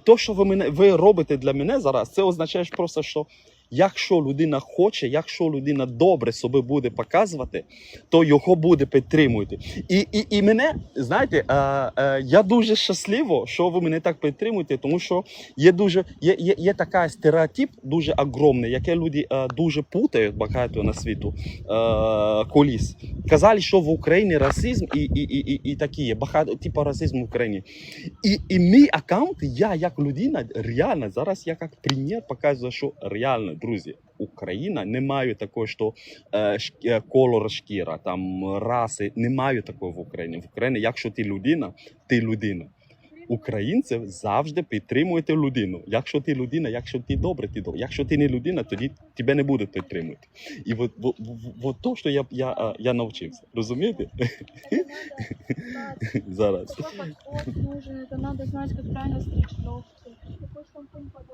то, що ви робите для мене зараз, це означає просто, що якщо людина хоче, якщо людина добре себе буде показувати, то його буде підтримувати. І мене, знаєте, я дуже щасливо, що ви мене так підтримуєте, тому що є така стереотип дуже огромний, яке люди дуже путають багато на світу колись. Казали, що в Україні расизм і такі є, багато типу расизму в Україні. І мій аккаунт, я як людина, реально, зараз я як примір показую, що реально, друзі, Україна не має такого, що колор шкіра, там, раси, немає такого в Україні. В Україні, якщо ти людина, ти людина. Українці завжди підтримують людину. Якщо ти людина, якщо ти добре, ти добре. Якщо ти не людина, тоді тебе не будуть підтримувати. І от то, що я навчився. Розумієте? Зараз. Какой подход нужен, это надо знать, как правильно стричь ногти. Какой шампунь подойдет.